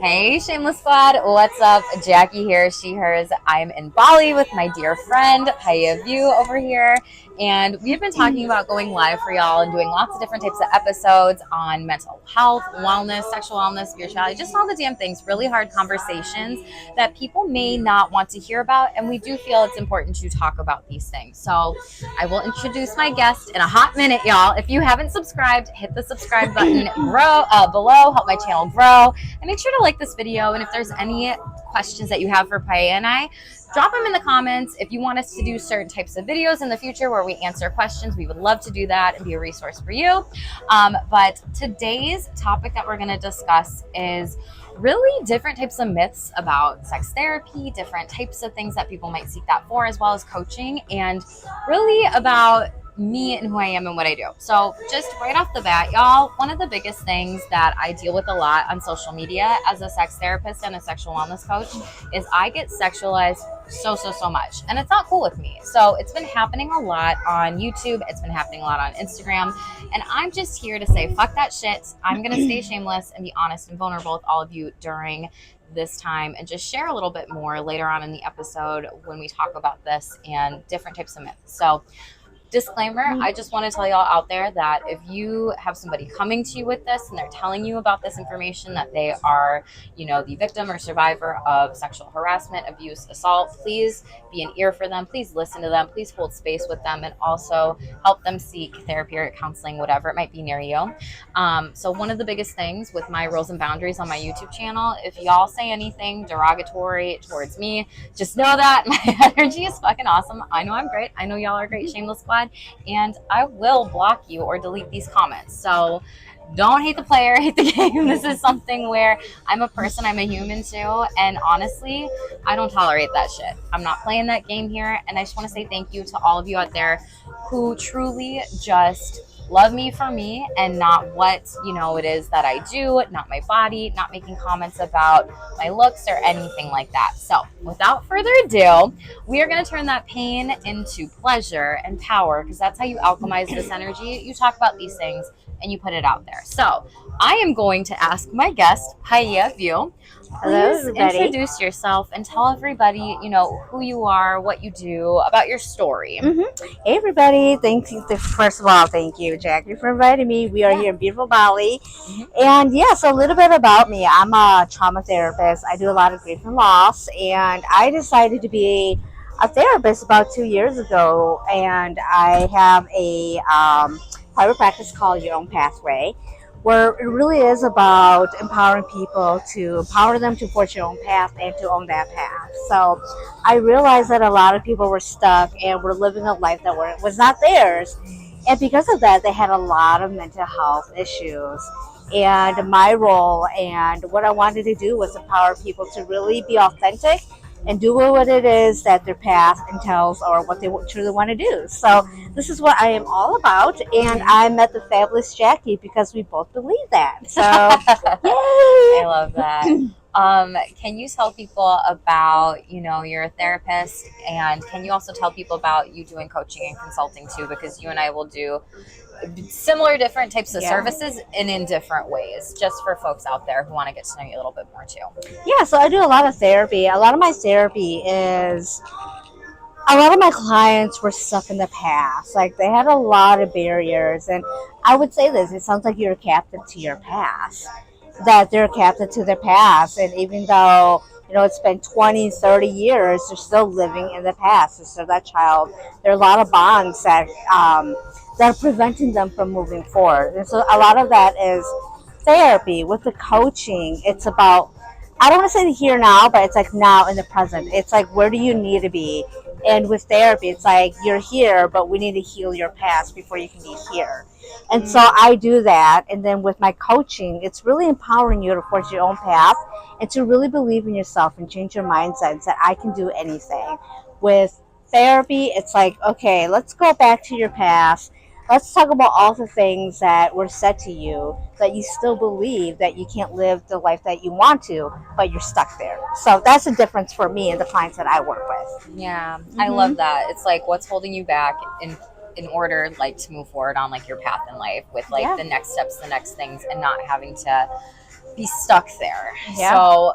Hey, Shameless Squad. What's up? Jackie here, she, hers. I'm in Bali with my dear friend, Poiab Vue over here. And we've been talking about going live for y'all and doing lots of different types of episodes on mental health, wellness, sexual wellness, spirituality, just all the damn things, really hard conversations that people may not want to hear about. And we do feel it's important to talk about these things. So I will introduce my guest in a hot minute, y'all. If you haven't subscribed, hit the subscribe button below, help my channel grow. And make sure to like this video. And if there's any questions that you have for Paya and I, drop them in the comments. If you want us to do certain types of videos in the future where we answer questions, we would love to do that and be a resource for you. But today's topic that we're going to discuss is really different types of myths about sex therapy, different types of things that people might seek that for, as well as coaching, and really about me and who I am and what I do. So just right off the bat, y'all, one of the biggest things that I deal with a lot on social media as a sex therapist and a sexual wellness coach is I get sexualized so much. And it's not cool with me. So it's been happening a lot on YouTube. It's been happening a lot on Instagram. And I'm just here to say, fuck that shit. I'm going to stay shameless and be honest and vulnerable with all of you during this time and just share a little bit more later on in the episode when we talk about this and different types of myths. So disclaimer, I just want to tell y'all out there that if you have somebody coming to you with this and they're telling you about this information that they are, the victim or survivor of sexual harassment, abuse, assault, please be an ear for them. Please listen to them. Please hold space with them and also help them seek therapy or counseling, whatever it might be near you. So one of the biggest things with my rules and boundaries on my YouTube channel, if y'all say anything derogatory towards me, just know that my energy is fucking awesome. I know I'm great. I know y'all are great, Shameless Squad. And I will block you or delete these comments. So don't hate the player, hate the game. This is something where I'm a person, I'm a human too. And honestly, I don't tolerate that shit. I'm not playing that game here. And I just want to say thank you to all of you out there who truly just love me for me and not what it is that I do, not my body, not making comments about my looks or anything like that. So without further ado, we are going to turn that pain into pleasure and power, because that's how you alchemize this energy. You talk about these things and you put it out there. So I am going to ask my guest, Poiab Vue. Hello, Please everybody. introduce yourself and tell everybody, who you are, what you do, about your story. Hey, everybody. Thank you. First of all, thank you, Jackie, for inviting me. We are here in beautiful Bali. And so a little bit about me. I'm a trauma therapist. I do a lot of grief and loss. And I decided to be a therapist about 2 years ago. And I have a private practice called Your Own Pathway, where it really is about empowering people to empower them to forge your own path and to own that path. So I realized that a lot of people were stuck and were living a life that was not theirs. And because of that, they had a lot of mental health issues. And my role and what I wanted to do was empower people to really be authentic and do what it is that their path entails or what they truly want to do. So this is what I am all about, and I met the fabulous Jackie because we both believe that. So, yay! I love that. Can you tell people about, you're a therapist, and can you also tell people about you doing coaching and consulting too? Because you and I will do similar different types of services and in different ways, just for folks out there who want to get to know you a little bit more too. Yeah, so I do a lot of therapy. A lot of my therapy is a lot of my clients were stuck in the past. Like, they had a lot of barriers. And I would say this, it sounds like you're a captive to your past, that they're captive to their past. And even though, it's been 20, 30 years, they're still living in the past. They're still that child. There are a lot of bonds that are preventing them from moving forward. And so a lot of that is therapy. With the coaching, it's about, I don't want to say the here now, but it's like now in the present. It's like, where do you need to be? And with therapy, it's like, you're here, but we need to heal your past before you can be here. And so I do that. And then with my coaching, it's really empowering you to forge your own path and to really believe in yourself and change your mindset that I can do anything. With therapy, it's like, okay, let's go back to your past. Let's talk about all the things that were said to you that you still believe that you can't live the life that you want to, but you're stuck there. So that's the difference for me and the clients that I work with. Yeah, I love that. It's like, what's holding you back in order to move forward on your path in life with the next steps, the next things, and not having to be stuck there. Yeah. So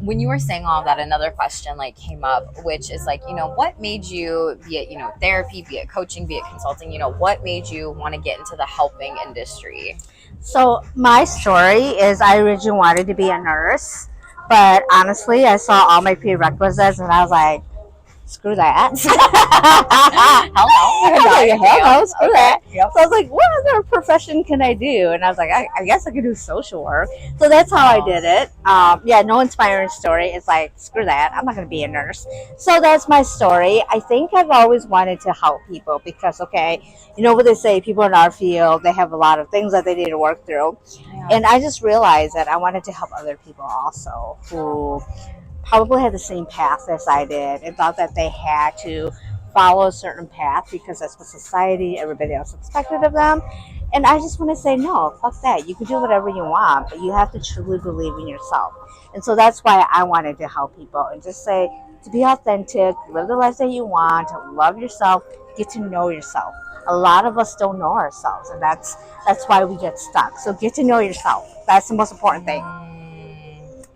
when you were saying all of that, another question like came up, which is like, what made you, be it, therapy, be it coaching, be it consulting, what made you want to get into the helping industry? So my story is I originally wanted to be a nurse, but honestly, I saw all my prerequisites and I was like, screw that. Hell no. I was like, hell no, screw that. Yep. So I was like, what other profession can I do? And I was like, I guess I could do social work. So that's how I did it. Yeah, no inspiring story. It's like, screw that. I'm not going to be a nurse. So that's my story. I think I've always wanted to help people because, okay, you know what they say, people in our field, they have a lot of things that they need to work through. Yeah. And I just realized that I wanted to help other people also who probably had the same path as I did and thought that they had to follow a certain path because that's what society, everybody else expected of them. And I just want to say, no, fuck that. You can do whatever you want, but you have to truly believe in yourself. And so that's why I wanted to help people and just say to be authentic, live the life that you want, love yourself, get to know yourself. A lot of us don't know ourselves, and that's why we get stuck. So get to know yourself. That's the most important thing.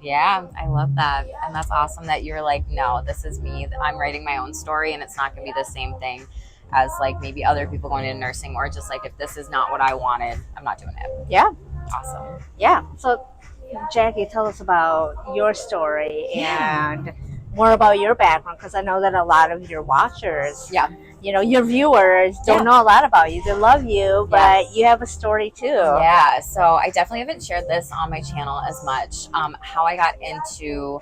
Yeah, I love that. And that's awesome that you're like, no, this is me. I'm writing my own story and it's not going to be the same thing as like maybe other people going into nursing, or just like if this is not what I wanted, I'm not doing it. Yeah. Awesome. Yeah. So, Jackie, tell us about your story and more about your background because I know that a lot of your watchers, your viewers don't know a lot about you. They love you, but you have a story too. Yeah. So I definitely haven't shared this on my channel as much. How I got into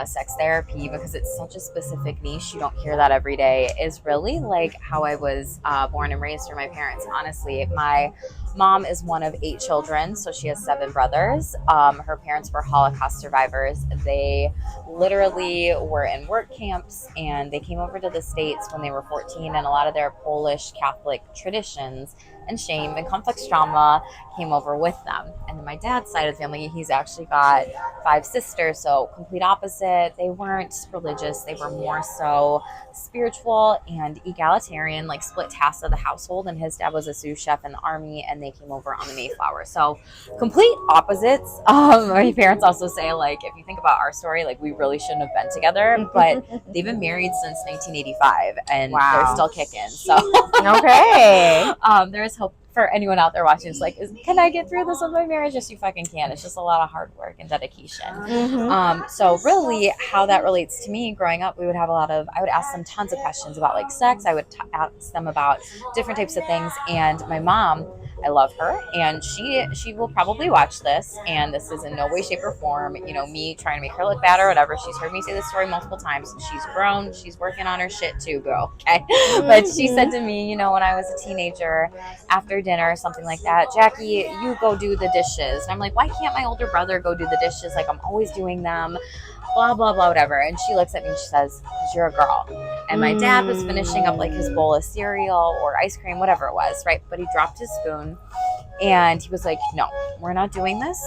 sex therapy, because it's such a specific niche, you don't hear that every day, is really like how I was born and raised through my parents. Honestly, my mom is one of 8 children, so she has 7 brothers. Her parents were Holocaust survivors. They literally were in work camps, and they came over to the States when they were 14, and a lot of their Polish Catholic traditions and shame and complex trauma came over with them. And then my dad's side of the family, he's actually got 5 sisters, so complete opposite. They weren't religious, they were more so spiritual and egalitarian, like split tasks of the household. And his dad was a sous chef in the army, and they came over on the Mayflower. So complete opposites. My parents also say, like, if you think about our story, like, we really shouldn't have been together, but they've been married since 1985 and they're still kicking. So okay. There's hope for anyone out there watching. It's like, can I get through this with my marriage? Yes, you fucking can. It's just a lot of hard work and dedication. So really how that relates to me growing up, I would ask them tons of questions about like sex. I would ask them about different types of things. And my mom, I love her, and she will probably watch this, and this is in no way, shape, or form, me trying to make her look bad or whatever. She's heard me say this story multiple times. She's grown. She's working on her shit too, girl. Okay. But she said to me, when I was a teenager, after dinner or something like that, Jackie, you go do the dishes. And I'm like, why can't my older brother go do the dishes? Like, I'm always doing them. Blah, blah, blah, whatever. And she looks at me and she says, because you're a girl. And my dad was finishing up like his bowl of cereal or ice cream, whatever it was, right? But he dropped his spoon and he was like, no, we're not doing this.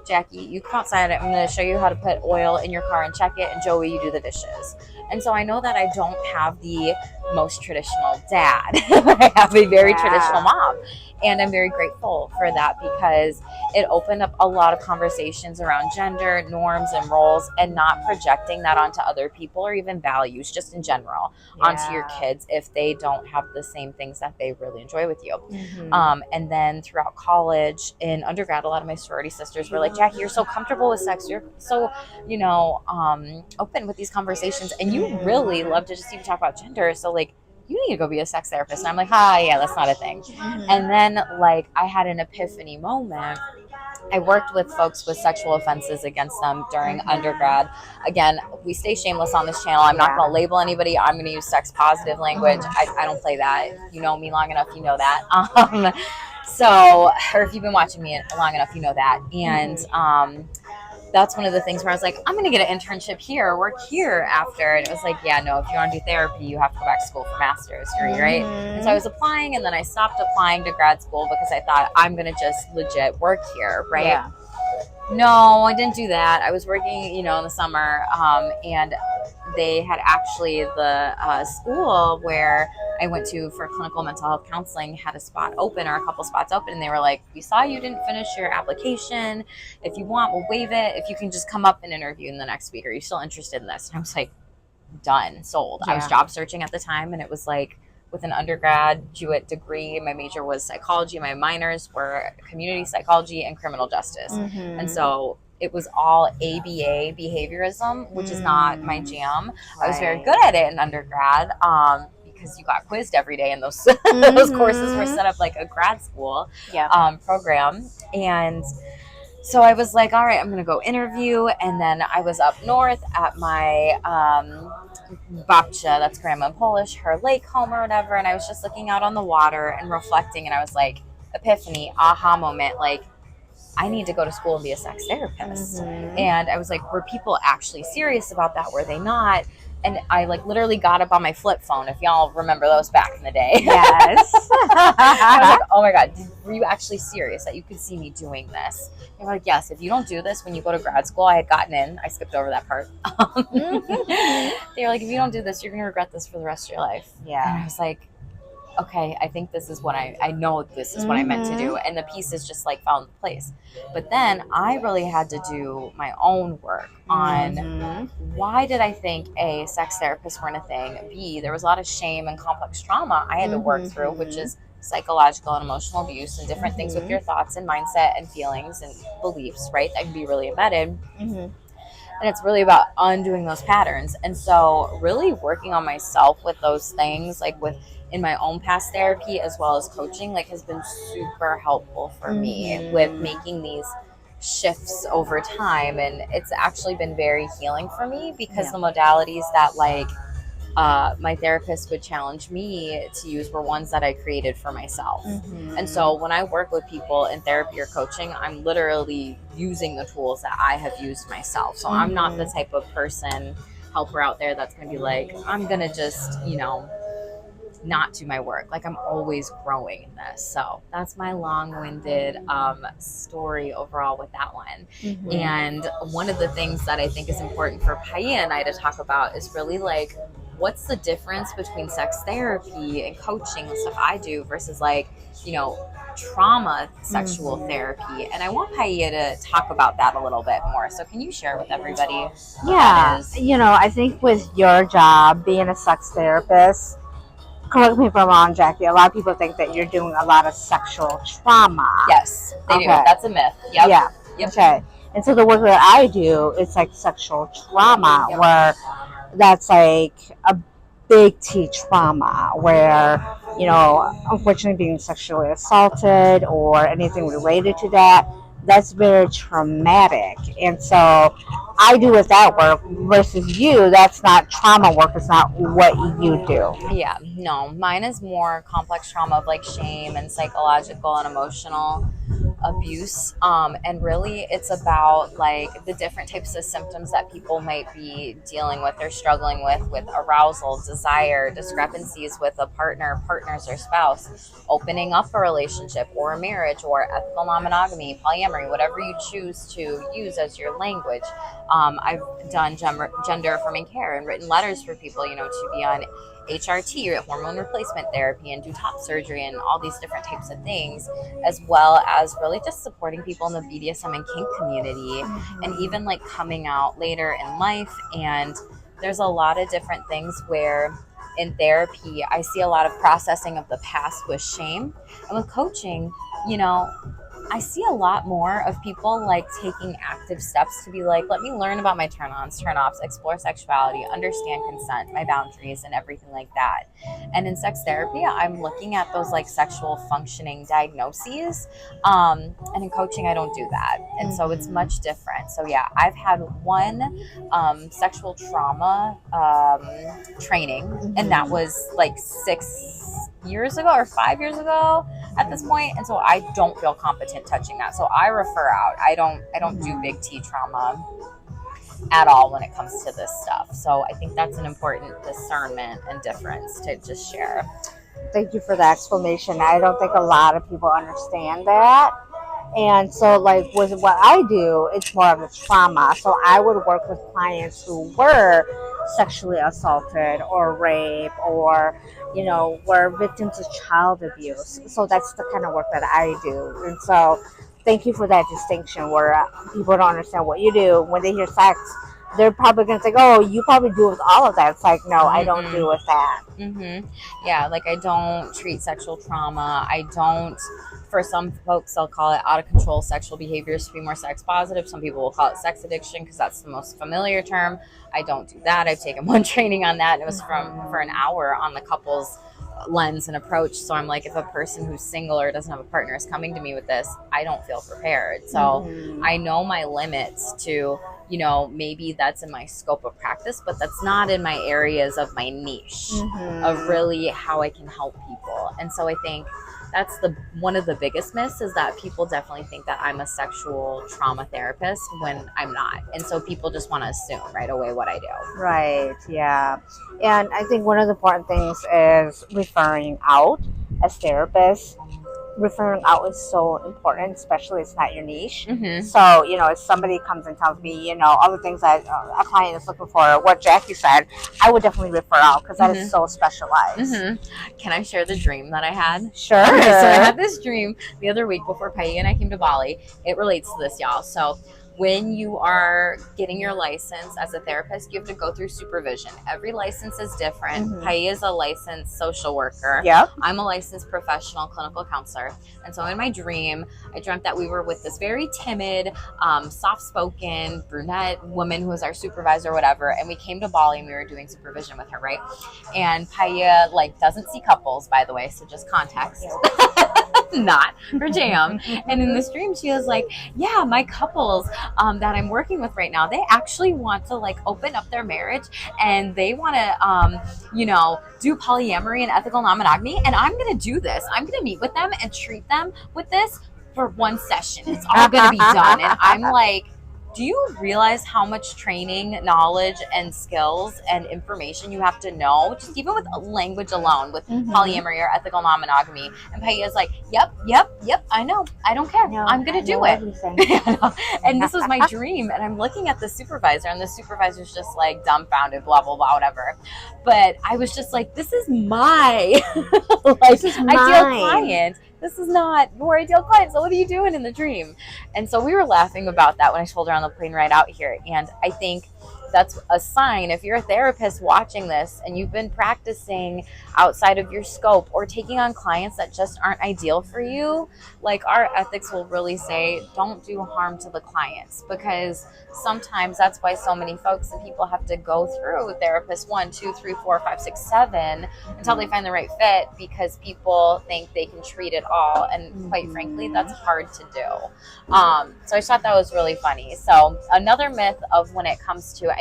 Jackie, you come outside. I'm going to show you how to put oil in your car and check it. And Joey, you do the dishes. And so I know that I don't have the most traditional dad. I have a very traditional mom. And I'm very grateful for that because it opened up a lot of conversations around gender, norms, and roles, and not projecting that onto other people or even values, just in general, onto your kids if they don't have the same things that they really enjoy with you. And then throughout college, in undergrad, a lot of my sorority sisters were like, Jackie, you're so comfortable with sex. You're so, open with these conversations. And you really love to just even talk about gender. So, like, you need to go be a sex therapist. And I'm like, yeah, that's not a thing. And then, like, I had an epiphany moment. I worked with folks with sexual offenses against them during undergrad. Again, we stay shameless on this channel. I'm not going to label anybody. I'm going to use sex positive language. I don't play that. If you know me long enough, you know that. Or if you've been watching me long enough, you know that. And that's one of the things where I was like, I'm going to get an internship here, work here after. And it was like, yeah, no, if you want to do therapy, you have to go back to school for master's degree, right? And so I was applying, and then I stopped applying to grad school because I thought I'm going to just legit work here, right? Yeah. No, I didn't do that. I was working, in the summer, and they had actually the school where I went to for clinical mental health counseling had a spot open, or a couple spots open, and they were like, we saw you didn't finish your application. If you want, we'll waive it. If you can just come up and interview in the next week. Are you still interested in this? And I was like, done, sold. I was Yeah. job searching at the time, and it was like with an undergraduate degree. My major was psychology. My minors were community psychology and criminal justice. Mm-hmm. And so it was all ABA, behaviorism, which is not my jam. I was very good at it in undergrad because you got quizzed every day, and those those courses were set up like a grad school program. And so I was like, all right, I'm going to go interview. And then I was up north at my babcia, that's grandma in Polish, her lake home or whatever. And I was just looking out on the water and reflecting. And I was like, epiphany, aha moment, like, I need to go to school and be a sex therapist. And I was like, were people actually serious about that? Were they not? And I like literally got up on my flip phone, if y'all remember those back in the day. Yes. I was like, oh my God, were you actually serious that you could see me doing this? They were like, yes, if you don't do this when you go to grad school, I had gotten in. I skipped over that part. They were like, if you don't do this, you're going to regret this for the rest of your life. Yeah. And I was like, okay, I think this is what I know this is what I meant to do. And the pieces just like fell into place. But then I really had to do my own work on why did I think A, sex therapists weren't a thing, B, there was a lot of shame and complex trauma I had to work through, which is psychological and emotional abuse and different things with your thoughts and mindset and feelings and beliefs, right? That can be really embedded. And it's really about undoing those patterns. And so really working on myself with those things, like in my own past therapy as well as coaching, like has been super helpful for me with making these shifts over time. And it's actually been very healing for me because the modalities that like my therapist would challenge me to use were ones that I created for myself. And so when I work with people in therapy or coaching, I'm literally using the tools that I have used myself. So I'm not the type of person, helper out there that's going to be like, I'm going to just, not do my work. Like I'm always growing in this. So that's my long-winded story overall with that one. And one of the things that I think is important for Paia and I to talk about is really like, what's the difference between sex therapy and coaching, the stuff I do, versus like, trauma sexual therapy. And I want Paia to talk about that a little bit more. So can you share with everybody what that is? I think with your job being a sex therapist, correct me if I'm wrong, Jackie, a lot of people think that you're doing a lot of sexual trauma. Yes, they do. That's a myth. Yep. Yeah. Yep. Okay. And so the work that I do is like sexual trauma, where that's like a big T trauma, where, unfortunately being sexually assaulted or anything related to that, that's very traumatic. And so I do with that work versus you, that's not trauma work. It's not what you do. Yeah, no, mine is more complex trauma of like shame and psychological and emotional abuse. And really it's about like the different types of symptoms that people might be dealing with or struggling with arousal, desire, discrepancies with a partners or spouse, opening up a relationship or a marriage or ethical non-monogamy, polyamory, whatever you choose to use as your language. I've done gender affirming care and written letters for people, to be on HRT, or hormone replacement therapy, and do top surgery and all these different types of things, as well as really just supporting people in the BDSM and kink community, and even like coming out later in life. And there's a lot of different things where in therapy, I see a lot of processing of the past with shame. And with coaching, I see a lot more of people like taking active steps to be like, let me learn about my turn-ons, turn-offs, explore sexuality, understand consent, my boundaries, and everything like that. And in sex therapy, I'm looking at those like sexual functioning diagnoses. And in coaching, I don't do that. And so it's much different. So yeah, I've had one sexual trauma training, and that was like 6 years ago or 5 years ago at this point. And so I don't feel competent touching that. So I refer out. I don't do big T trauma at all when it comes to this stuff. So I think that's an important discernment and difference to just share. Thank you for the explanation. I don't think a lot of people understand that. And so, like, with what I do, it's more of a trauma. So I would work with clients who were sexually assaulted or raped or, were victims of child abuse. So that's the kind of work that I do. And so, thank you for that distinction where people don't understand what you do. When they hear sex, they're probably going to think, oh, you probably do with all of that. It's like, no, I don't do with that. Yeah, like I don't treat sexual trauma. I don't, for some folks, they'll call it out of control sexual behaviors to be more sex positive. Some people will call it sex addiction because that's the most familiar term. I don't do that. I've taken one training on that, and it was for an hour on the couples lens and approach. So I'm like, if a person who's single or doesn't have a partner is coming to me with this, I don't feel prepared. So I know my limits to, maybe that's in my scope of practice, but that's not in my areas of my niche of really how I can help people. And so I think that's one of the biggest myths is that people definitely think that I'm a sexual trauma therapist when I'm not. And so people just want to assume right away what I do. Right, yeah. And I think one of the important things is referring out as therapists. Referring out is so important, especially it's not your niche. So, if somebody comes and tells me, all the things that a client is looking for, what Jackie said, I would definitely refer out because that is so specialized. Can I share the dream that I had? Sure. Okay, so I had this dream the other week before Poiab and I came to Bali. It relates to this, y'all. So when you are getting your license as a therapist, you have to go through supervision. Every license is different. Poiab is a licensed social worker. Yep. I'm a licensed professional clinical counselor. And so in my dream, I dreamt that we were with this very timid, soft-spoken brunette woman who was our supervisor or whatever. And we came to Bali and we were doing supervision with her, right? And Poiab, doesn't see couples, by the way, so just context. Not her jam. And in this dream, she was like, yeah, my couples that I'm working with right now, they actually want to open up their marriage and they want to, do polyamory and ethical non-monogamy. And I'm going to do this. I'm going to meet with them and treat them with this for one session. It's all going to be done. And I'm like, do you realize how much training, knowledge, and skills and information you have to know, just even with language alone, with polyamory or ethical non-monogamy? And Poiab's like, yep, I know. I don't care. I'm going to do it. And this was my dream. And I'm looking at the supervisor, and the supervisor's just dumbfounded, blah, blah, blah, whatever. But I was just like, this is my ideal client. This is not your ideal client. So what are you doing in the dream? And so we were laughing about that when I told her on the plane ride out here. And I think that's a sign. If you're a therapist watching this and you've been practicing outside of your scope or taking on clients that just aren't ideal for you, our ethics will really say, don't do harm to the clients, because sometimes that's why so many folks and people have to go through therapist 1, 2, 3, 4, 5, 6, 7 until they find the right fit, because people think they can treat it all. And quite frankly, that's hard to do. So I thought that was really funny. So another myth of when it comes to,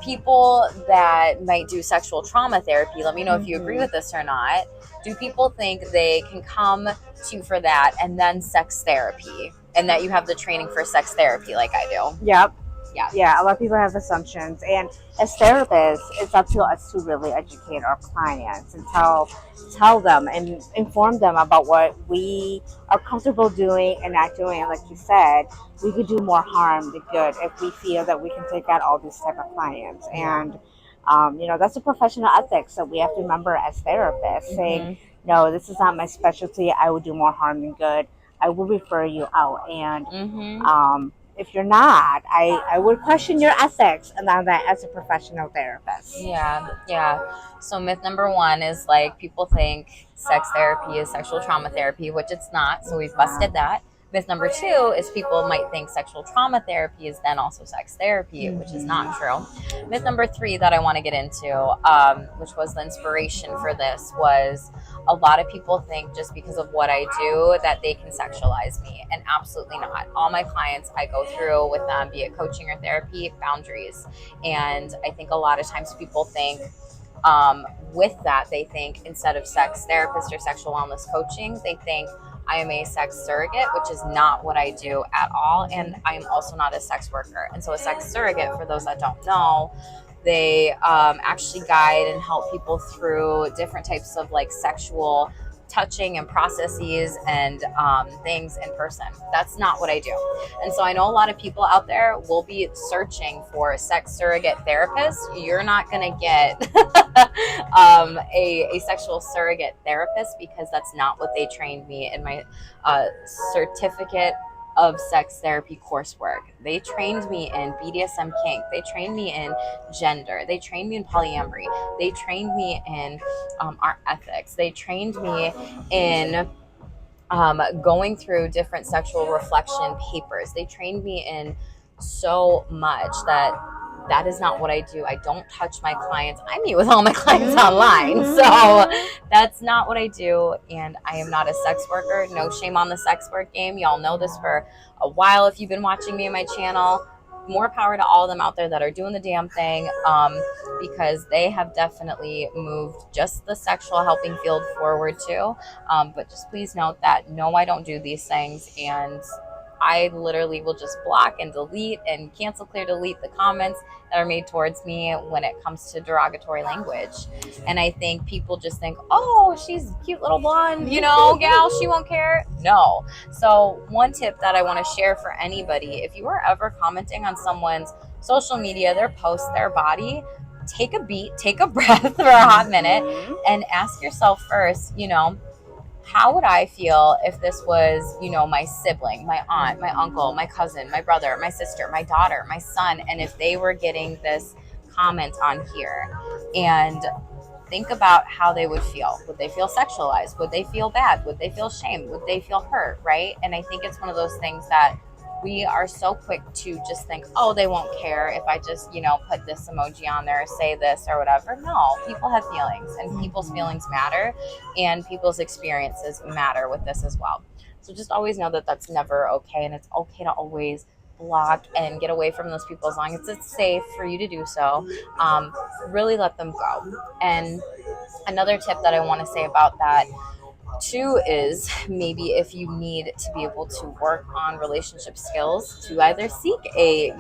people that might do sexual trauma therapy, let me know if you agree with this or not. Do people think they can come to you for that and then sex therapy, and that you have the training for sex therapy like I do? Yep. Yeah. A lot of people have assumptions, and as therapists, it's up to us to really educate our clients and tell them and inform them about what we are comfortable doing and not doing. And like you said, we could do more harm than good if we feel that we can take out all these type of clients. And that's a professional ethics that we have to remember as therapists, saying, no, this is not my specialty. I would do more harm than good. I will refer you out. And if you're not, I would question your ethics and all that as a professional therapist. Yeah. So myth number 1 is people think sex therapy is sexual trauma therapy, which it's not. So we've busted that. Myth number 2 is people might think sexual trauma therapy is then also sex therapy, which is not true. Myth number 3 that I want to get into, which was the inspiration for this, was a lot of people think just because of what I do that they can sexualize me, and absolutely not. All my clients, I go through with them, be it coaching or therapy, boundaries. And I think a lot of times people think, with that, they think instead of sex therapist or sexual wellness coaching, they think I am a sex surrogate, which is not what I do at all. And I am also not a sex worker. And so a sex surrogate, for those that don't know, they actually guide and help people through different types of sexual touching and processes and things in person. That's not what I do. And so I know a lot of people out there will be searching for sex surrogate therapists. You're not going to get a sexual surrogate therapist, because that's not what they trained me in my certificate of sex therapy coursework. They trained me in BDSM kink. They trained me in gender. They trained me in polyamory. They trained me in our ethics. They trained me in going through different sexual reflection papers. They trained me in so much that is not what I do. I don't touch my clients. I meet with all my clients online. So that's not what I do. And I am not a sex worker. No shame on the sex work game. Y'all know this for a while if you've been watching me on my channel. More power to all of them out there that are doing the damn thing, because they have definitely moved just the sexual helping field forward too. But just please note that no, I don't do these things, and I literally will just block and delete and cancel, clear, delete the comments that are made towards me when it comes to derogatory language. And I think people just think, oh, she's a cute little blonde, gal, she won't care. No. So one tip that I want to share for anybody, if you are ever commenting on someone's social media, their post, their body, take a beat, take a breath for a hot minute, and ask yourself first, how would I feel if this was, my sibling, my aunt, my uncle, my cousin, my brother, my sister, my daughter, my son, and if they were getting this comment on here? And think about how they would feel. Would they feel sexualized? Would they feel bad? Would they feel shame? Would they feel hurt? Right? And I think it's one of those things that we are so quick to just think, oh, they won't care if I just, put this emoji on there or say this or whatever. No, people have feelings, and people's feelings matter, and people's experiences matter with this as well. So just always know that that's never okay, and it's okay to always block and get away from those people as long as it's safe for you to do so. Really let them go. And another tip that I want to say about that too is, maybe if you need to be able to work on relationship skills, to either seek a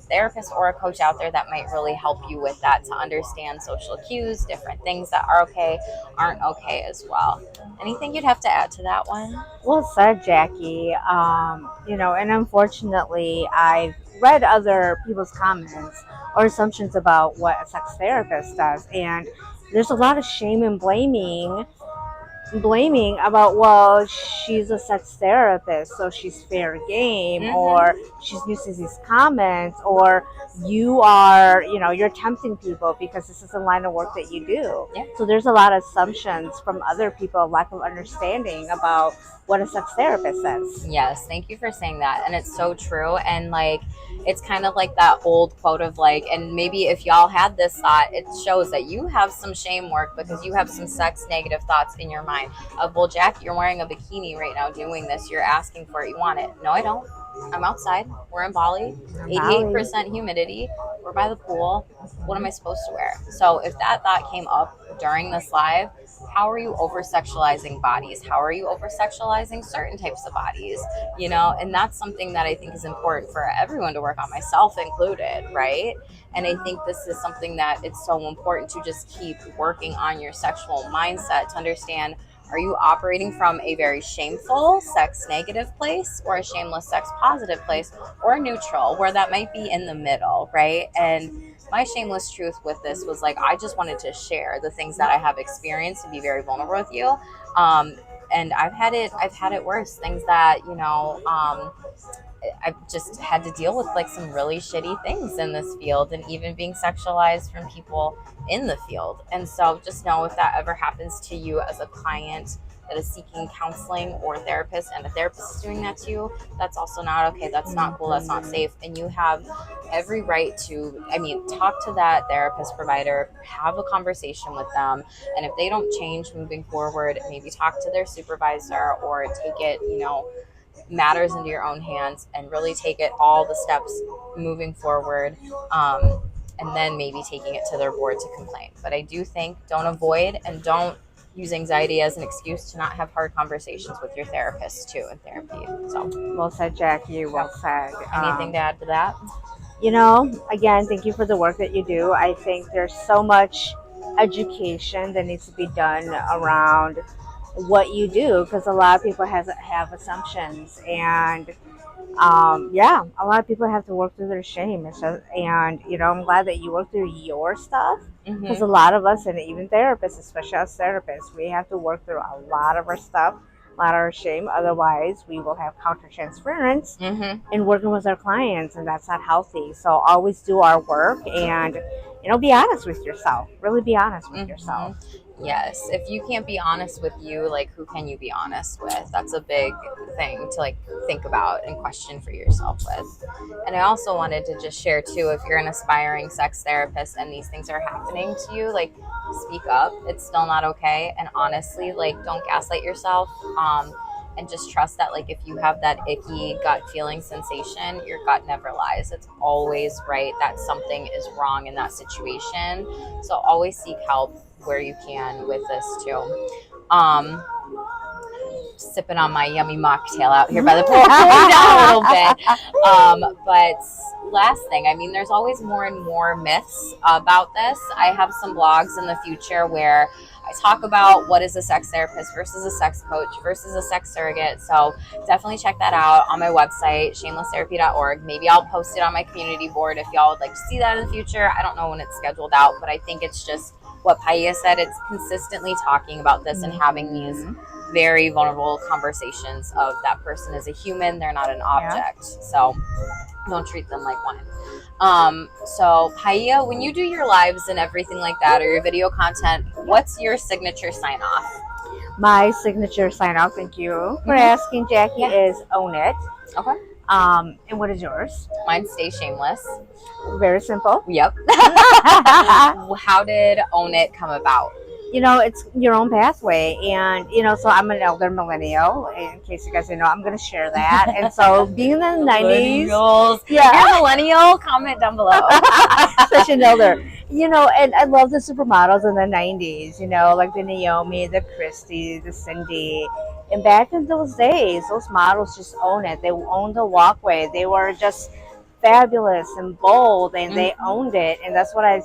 therapist or a coach out there that might really help you with that, to understand social cues, different things that are okay, aren't okay as well. Anything you'd have to add to that one? Well said, Jackie. And unfortunately, I've read other people's comments or assumptions about what a sex therapist does, and there's a lot of shame and blaming about, well, she's a sex therapist, so she's fair game, or she's using these comments, or you're tempting people because this is a line of work that you do. Yeah. So there's a lot of assumptions from other people, lack of understanding about what a sex therapist is. Yes, thank you for saying that. And it's so true. And it's kind of like that old quote of and maybe if y'all had this thought, it shows that you have some shame work, because you have some sex negative thoughts in your mind of, well, Jack, you're wearing a bikini right now doing this. You're asking for it. You want it. No, I don't. I'm outside. We're in Bali. 88% humidity. We're by the pool. What am I supposed to wear? So if that thought came up during this live, how are you over sexualizing bodies? How are you over sexualizing certain types of bodies? And that's something that I think is important for everyone to work on, myself included, right? And I think this is something that it's so important to just keep working on your sexual mindset, to understand, are you operating from a very shameful sex negative place, or a shameless sex positive place, or a neutral where that might be in the middle, right? And my shameless truth with this was I just wanted to share the things that I have experienced and be very vulnerable with you. And I've had it worse. Things that, I've just had to deal with some really shitty things in this field, and even being sexualized from people in the field. And so just know, if that ever happens to you as a client that is seeking counseling or therapist, and a therapist is doing that to you, that's also not okay. That's not cool. That's not safe. And you have every right to, talk to that therapist provider, have a conversation with them. And if they don't change moving forward, maybe talk to their supervisor, or take it, matters into your own hands, and really take it all the steps moving forward, and then maybe taking it to their board to complain. But I do think, don't avoid and don't use anxiety as an excuse to not have hard conversations with your therapist too in therapy. So well said, Jackie. Well said. Anything to add to that? Again, thank you for the work that you do. I think there's so much education that needs to be done around what you do, because a lot of people have assumptions, and yeah, a lot of people have to work through their shame. And I'm glad that you work through your stuff, because Mm-hmm. a lot of us, and even therapists, especially us therapists, we have to work through a lot of our stuff, a lot of our shame. Otherwise, we will have countertransference Mm-hmm. in working with our clients, and that's not healthy. So always do our work, and be honest with yourself. Really be honest with Mm-hmm. yourself. Yes. If you can't be honest with you, like who can you be honest with? That's a big thing to like think about and question for yourself with. And I also wanted to just share too, if you're an aspiring sex therapist and these things are happening to you, like speak up. It's still not okay. And honestly, like don't gaslight yourself. And just trust that like if you have that icky gut feeling sensation, your gut never lies. It's always right that something is wrong in that situation. So always seek help where you can with this too. Um, Sipping on my yummy mocktail out here by the pool, cooling down a little bit. But last thing, I mean, there's always more and more myths about this. I have some blogs in the future where I talk about what is a sex therapist versus a sex coach versus a sex surrogate. So definitely check that out on my website, shamelesstherapy.org. Maybe I'll post it on my community board if y'all would like to see that in the future. I don't know when it's scheduled out, but I think it's just what Paia said. It's consistently talking about this and having these very vulnerable conversations of that person is a human, they're not an object. So don't treat them like one. So Paia, when you do your lives and everything like that, or your video content, what's your signature sign off? My signature sign off, thank you for asking, Jackie, is own it. Okay. And what is yours? Mine, stay shameless. Very simple. Yep. How did own it come about? It's your own pathway. And, so I'm an elder millennial. In case you guys didn't know, I'm going to share that. And so being in the 90s. Yeah. If you're a millennial, comment down below. Such an elder. And I love the supermodels in the 90s, like the Naomi, the Christy, the Cindy. And back in those days, those models just own it. They owned the walkway. They were just fabulous and bold, and they owned it. And that's what I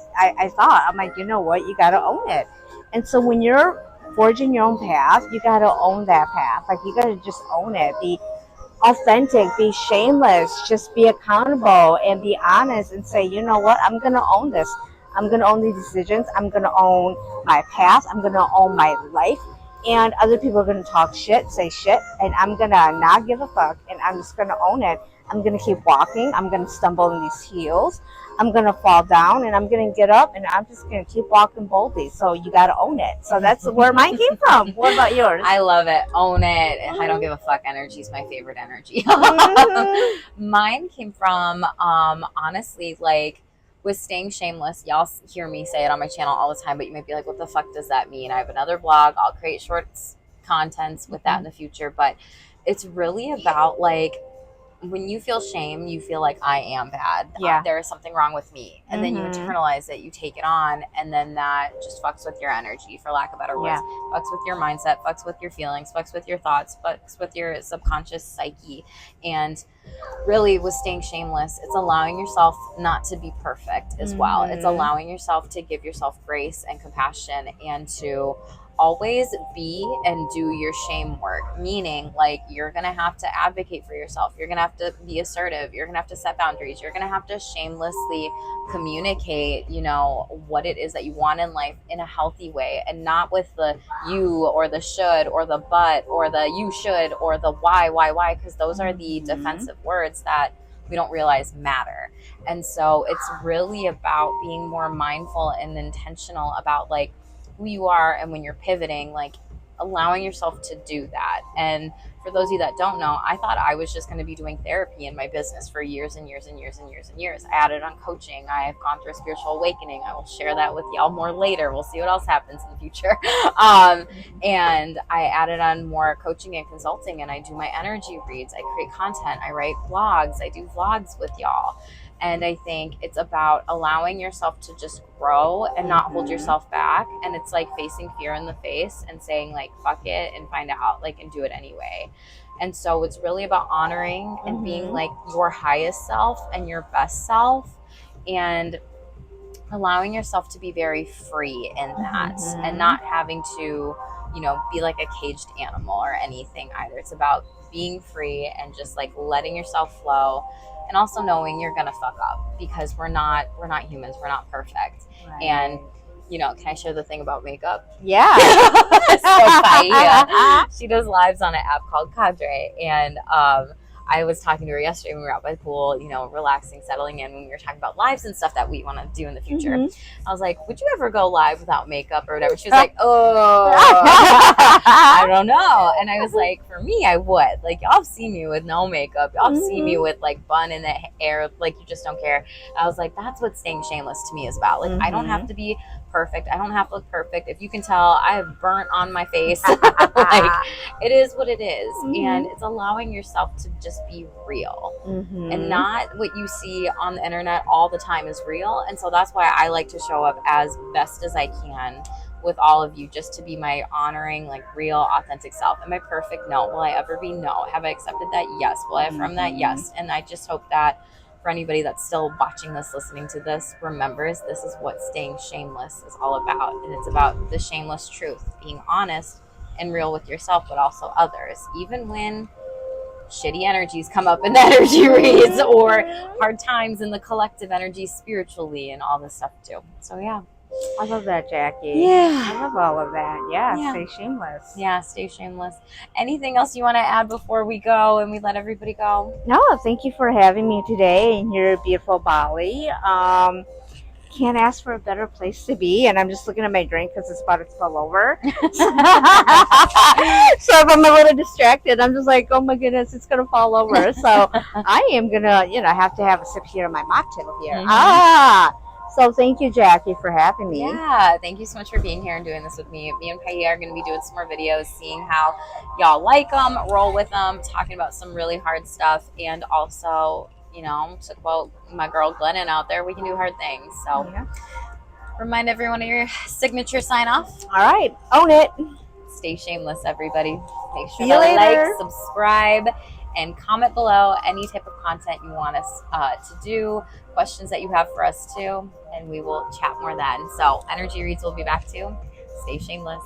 thought. I'm like, you know what? You got to own it. And so when you're forging your own path, you got to own that path. Like, you got to just own it. Be authentic, be shameless, just be accountable and be honest and say, you know what? I'm going to own this. I'm going to own these decisions. I'm going to own my path. I'm going to own my life. And other people are going to talk shit, say shit, and I'm going to not give a fuck, and I'm just going to own it. I'm going to keep walking. I'm going to stumble in these heels. I'm going to fall down, and I'm going to get up, and I'm just going to keep walking boldly. So you got to own it. So that's where mine came from. What about yours? I love it. Own it. I don't give a fuck energy is my favorite energy. Mine came from, honestly, like, with staying shameless. Y'all hear me say it on my channel all the time, but you might be like, what the fuck does that mean? I have another blog. I'll create shorts contents with that in the future. But it's really about, like, when you feel shame, you feel like I am bad. Yeah. There is something wrong with me. And then you internalize it, you take it on, and then that just fucks with your energy, for lack of better words. Fucks with your mindset, fucks with your feelings, fucks with your thoughts, fucks with your subconscious psyche. And really, with staying shameless, it's allowing yourself not to be perfect as well. It's allowing yourself to give yourself grace and compassion, and to always be and do your shame work, meaning like you're gonna have to advocate for yourself, you're gonna have to be assertive, you're gonna have to set boundaries, you're gonna have to shamelessly communicate, what it is that you want in life in a healthy way, and not with the you or the should or the but or the you should or the why, because those are the defensive words that we don't realize matter. And so it's really about being more mindful and intentional about like who you are, and when you're pivoting, like allowing yourself to do that. And for those of you that don't know, I thought I was just going to be doing therapy in my business for years and years and years and years and years. I added on coaching. I have gone through a spiritual awakening. I will share that with y'all more later. We'll see what else happens in the future. And I added on more coaching and consulting, and I do my energy reads. I create content. I write blogs. I do vlogs with y'all. And I think it's about allowing yourself to just grow and not hold yourself back. And it's like facing fear in the face and saying like, fuck it, and find out, like, and do it anyway. And so it's really about honoring and being like your highest self and your best self, and allowing yourself to be very free in that, and not having to be like a caged animal or anything either. It's about being free and just like letting yourself flow, and also knowing you're gonna fuck up, because we're not humans, we're not perfect. Right. And can I share the thing about makeup? Yeah. So Poiab, she does lives on an app called Cadre, and I was talking to her yesterday when we were out by the pool, relaxing, settling in, when we were talking about lives and stuff that we want to do in the future. I was like, would you ever go live without makeup or whatever? She was like, oh, I don't know. And I was like, for me, I would. Like, y'all have seen me with no makeup. Y'all have seen me with like bun in the hair, like you just don't care. I was like, that's what staying shameless to me is about. Like, I don't have to be perfect. I don't have to look perfect. If you can tell, I have burnt on my face. Like, it is what it is. And it's allowing yourself to just be real, and not what you see on the internet all the time is real. And so that's why I like to show up as best as I can with all of you, just to be my honoring, like, real, authentic self. Am I perfect? No. Will I ever be? No. Have I accepted that? Yes. Will I affirm that? Yes. And I just hope that for anybody that's still watching this, listening to this, remembers this is what staying shameless is all about. And it's about the shameless truth, being honest and real with yourself, but also others, even when shitty energies come up in the energy reads, or hard times in the collective energy spiritually, and all this stuff too. So yeah, I love that, Jackie. Yeah. I love all of that. Yeah. Stay shameless. Yeah, stay shameless. Anything else you want to add before we go and we let everybody go? No, thank you for having me today in your beautiful Bali. Can't ask for a better place to be, and I'm just looking at my drink because it's about to spill over. So if I'm a little distracted, I'm just like, oh my goodness, it's gonna fall over. So I am gonna, have to have a sip here of my mocktail here. So thank you, Jackie, for having me. Yeah, thank you so much for being here and doing this with me. Me and Poiab are going to be doing some more videos, seeing how y'all like them, roll with them, talking about some really hard stuff, and also, talk about my girl Glennon out there. We can do hard things. So remind everyone of your signature sign off. All right, own it. Stay shameless, everybody. Make sure See you to later. like, subscribe, and comment below any type of content you want us to do, questions that you have for us too, and we will chat more then. So energy reads will be back too. Stay shameless.